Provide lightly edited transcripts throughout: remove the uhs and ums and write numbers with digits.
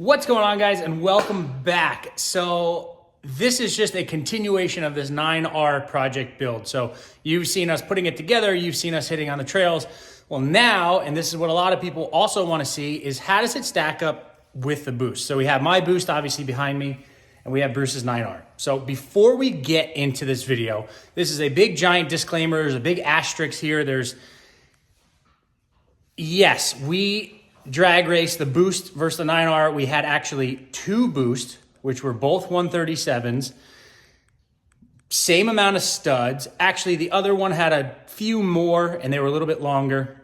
What's going on, guys, and welcome back. So this is just a continuation of this 9R project build. So you've seen us putting it together, you've seen us hitting on the trails. Well, now, and this is what a lot of people also want to see, is how does it stack up with the boost? So we have my boost obviously behind me, and we have Bruce's 9R. So before we get into this video, this is a big giant disclaimer. There's a big asterisk here. Yes, we drag race the boost versus the 9R. We had actually two boosts, which were both 137s. Same amount of studs. Actually, the other one had a few more, and they were a little bit longer.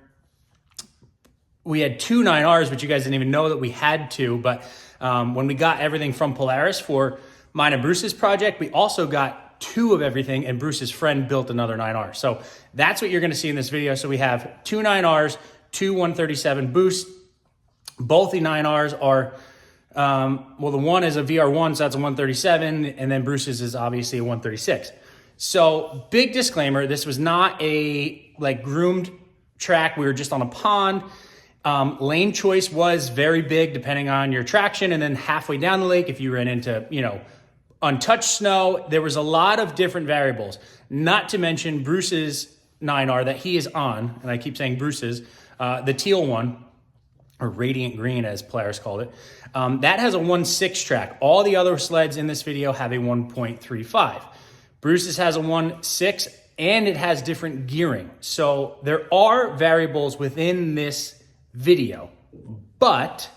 We had two 9Rs, which you guys didn't even know that we had two, but when we got everything from Polaris for mine and Bruce's project, we also got two of everything, and Bruce's friend built another 9R. So that's what you're gonna see in this video. So we have two 9Rs, two 137 boosts. Both the 9Rs are, well, the one is a VR1, so that's a 137, and then Bruce's is obviously a 136. So big disclaimer, this was not a groomed track. We were just on a pond. Lane choice was very big depending on your traction, and then halfway down the lake, if you ran into, untouched snow, there was a lot of different variables. Not to mention Bruce's 9R that he is on, and I keep saying Bruce's, the teal one, or radiant green as Polaris called it, that has a 1.6 track. All the other sleds in this video have a 1.35. Bruce's has a 1.6, and it has different gearing. So there are variables within this video, but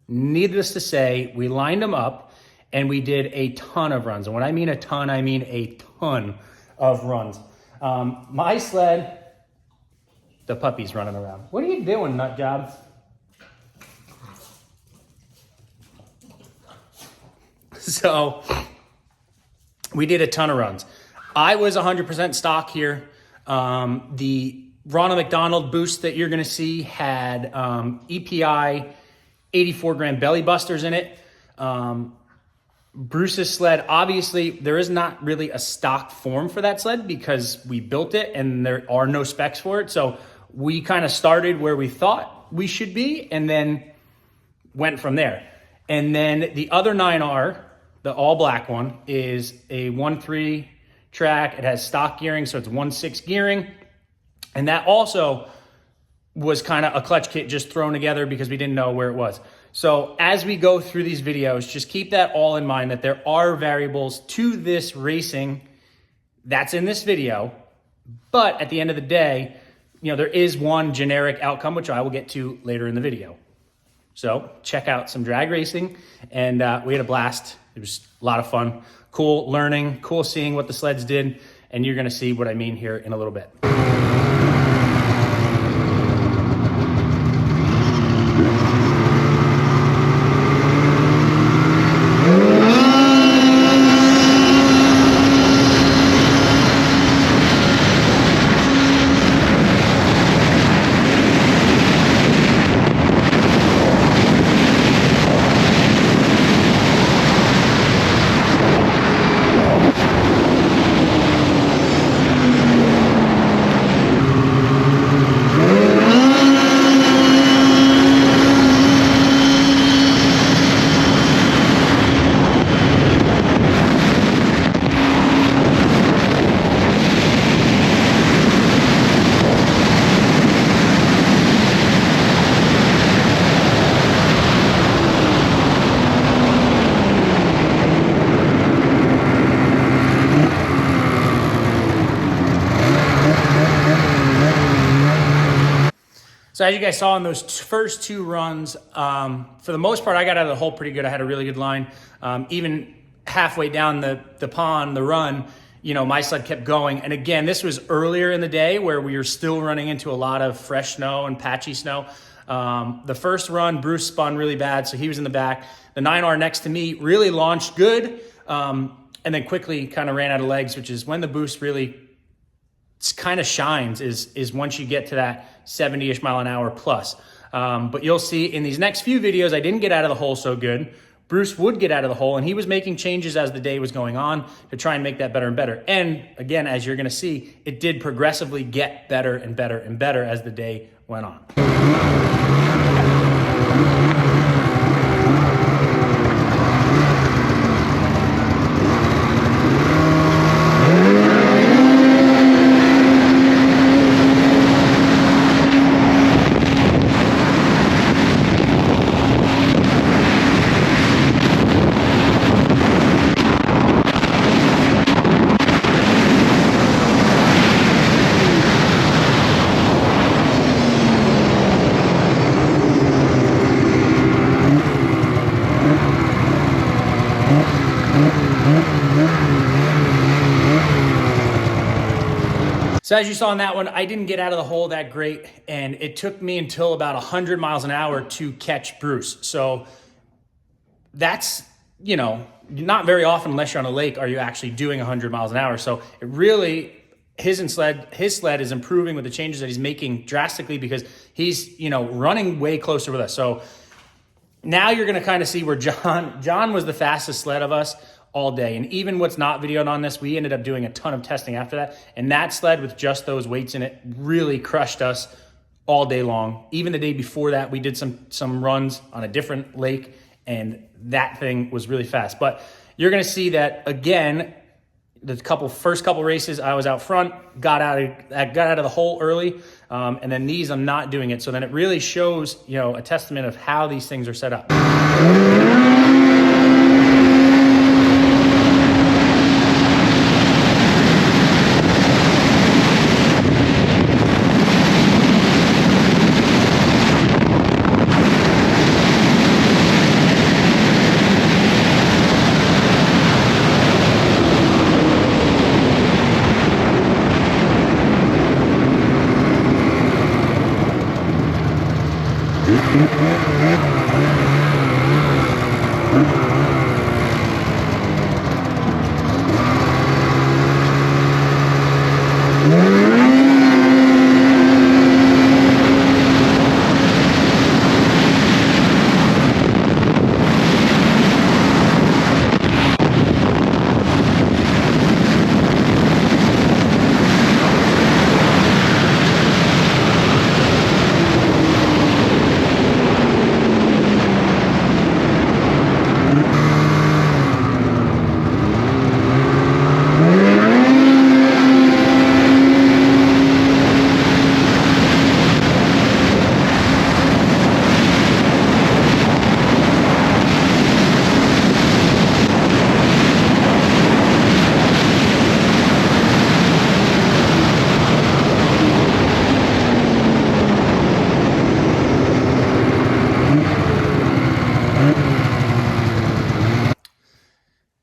needless to say, we lined them up and we did a ton of runs. And when I mean a ton, I mean a ton of runs. My sled, the puppy's running around. What are you doing, nut job? So we did a ton of runs. I was 100% stock here. The Ronald McDonald boost that you're gonna see had EPI 84 gram belly busters in it. Bruce's sled, obviously, there is not really a stock form for that sled because we built it and there are no specs for it. So we kind of started where we thought we should be and then went from there. And then the other 9R, the all black one, is a 1.3 track. It has stock gearing, so it's 1.6 gearing. And that also was kind of a clutch kit just thrown together because we didn't know where it was. So as we go through these videos, just keep that all in mind, that there are variables to this racing that's in this video. But at the end of the day, there is one generic outcome, which I will get to later in the video. So check out some drag racing, and we had a blast. It was a lot of fun, cool learning, cool seeing what the sleds did, and you're gonna see what I mean here in a little bit. So as you guys saw in those first two runs, for the most part, I got out of the hole pretty good. I had a really good line. Even halfway down the pond, the run, my sled kept going. And again, this was earlier in the day where we were still running into a lot of fresh snow and patchy snow. The first run, Bruce spun really bad, so he was in the back. The 9R next to me really launched good, and then quickly kind of ran out of legs, which is when the boost really kind of shines, is once you get to that 70-ish mile an hour plus. But you'll see in these next few videos, I didn't get out of the hole so good. Bruce would get out of the hole, and he was making changes as the day was going on to try and make that better and better. And again, as you're gonna see, it did progressively get better and better and better as the day went on. So as you saw in that one, I didn't get out of the hole that great, and it took me until about 100 miles an hour to catch Bruce. So that's, you know, not very often unless you're on a lake are you actually doing 100 miles an hour. So it really, his sled is improving with the changes that he's making drastically because he's, you know, running way closer with us. So now you're going to kind of see where John was the fastest sled of us all day. And even what's not videoed on this, we ended up doing a ton of testing after that. And that sled with just those weights in it really crushed us all day long. Even the day before that, we did some runs on a different lake, and that thing was really fast. But you're going to see that again, the first couple races, I was out front, got out of the hole early, and then these I'm not doing it. So then it really shows, you know, a testament of how these things are set up.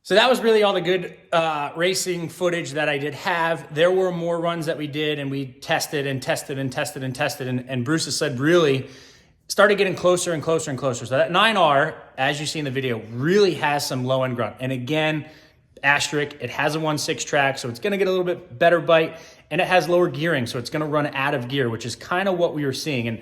So that was really all the good racing footage that I did have. There were more runs that we did, and we tested and tested and tested and tested, and Bruce's sled really started getting closer and closer and closer. So that 9R, as you see in the video, really has some low end grunt. And again, asterisk, it has a 1.6 track, so it's gonna get a little bit better bite, and it has lower gearing, so it's gonna run out of gear, which is kind of what we were seeing. And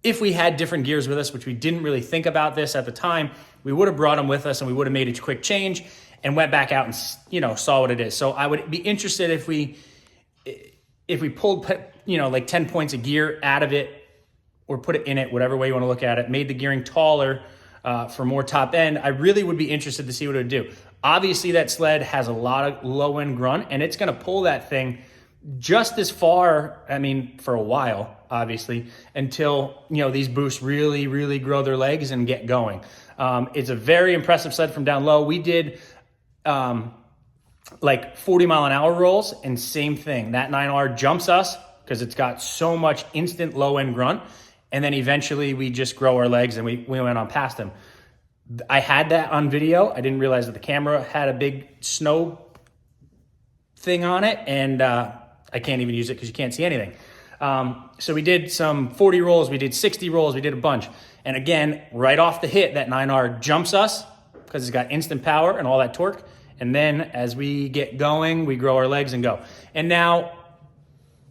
if we had different gears with us, which we didn't really think about this at the time, we would have brought them with us and we would have made a quick change and went back out and, you know, saw what it is. So I would be interested if we pulled, you know, like 10 points of gear out of it or put it in it, whatever way you want to look at it, made the gearing taller for more top end. I really would be interested to see what it would do. Obviously that sled has a lot of low end grunt, and it's going to pull that thing just as far, I mean, for a while, obviously, until, you know, these boosts really, really grow their legs and get going. It's a very impressive sled from down low. We did like 40 mile an hour rolls, and same thing. That 9R jumps us because it's got so much instant low end grunt. And then eventually we just grow our legs and we went on past them. I had that on video. I didn't realize that the camera had a big snow thing on it, and I can't even use it because you can't see anything. So we did some 40 rolls, we did 60 rolls, we did a bunch. And again, right off the hit, that 9R jumps us because it's got instant power and all that torque. And then as we get going, we grow our legs and go. And now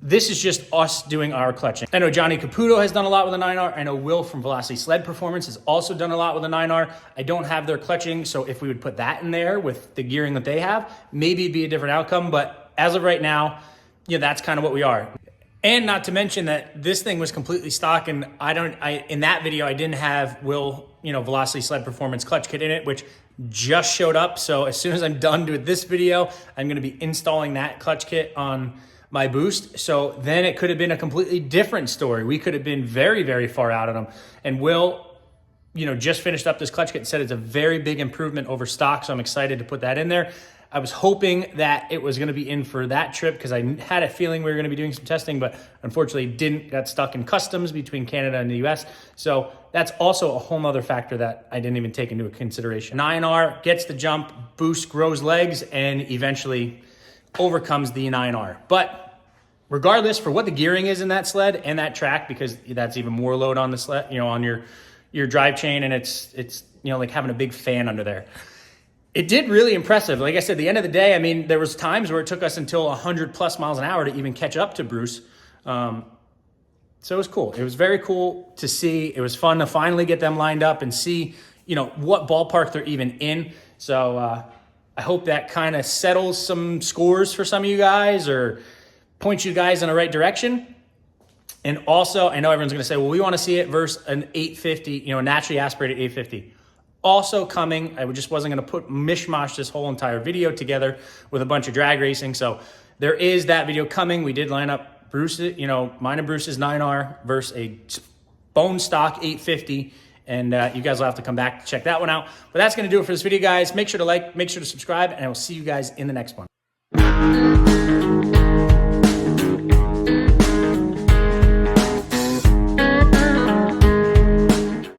this is just us doing our clutching. I know Johnny Caputo has done a lot with a 9R. I know Will from Velocity Sled Performance has also done a lot with a 9R. I don't have their clutching, so if we would put that in there with the gearing that they have, maybe it'd be a different outcome. But as of right now, yeah, that's kind of what we are. And not to mention that this thing was completely stock, and in that video I didn't have Will, you know, Velocity Sled Performance clutch kit in it, which just showed up. So as soon as I'm done with this video, I'm going to be installing that clutch kit on my boost. So then it could have been a completely different story. We could have been very, very far out on them. And Will, you know, just finished up this clutch kit and said it's a very big improvement over stock. So I'm excited to put that in there. I was hoping that it was going to be in for that trip because I had a feeling we were going to be doing some testing, but unfortunately didn't. Got stuck in customs between Canada and the US. So that's also a whole nother factor that I didn't even take into consideration. 9R gets the jump, boost, grows legs, and eventually overcomes the 9R. But regardless for what the gearing is in that sled and that track, because that's even more load on the sled, you know, on your drive chain, and it's you know, like having a big fan under there. It did really impressive. Like I said, at the end of the day, I mean, there was times where it took us until 100 plus miles an hour to even catch up to Bruce. So it was cool. It was very cool to see. It was fun to finally get them lined up and see, you know, what ballpark they're even in. So I hope that kind of settles some scores for some of you guys or points you guys in the right direction. And also, I know everyone's going to say, well, we want to see it versus an 850, you know, naturally aspirated 850. Also coming, I just wasn't going to mishmash this whole entire video together with a bunch of drag racing. So there is that video coming. We did line up Bruce, you know, mine and Bruce's 9R versus a bone stock 850. And you guys will have to come back to check that one out. But that's going to do it for this video, guys. Make sure to like, make sure to subscribe, and I will see you guys in the next one.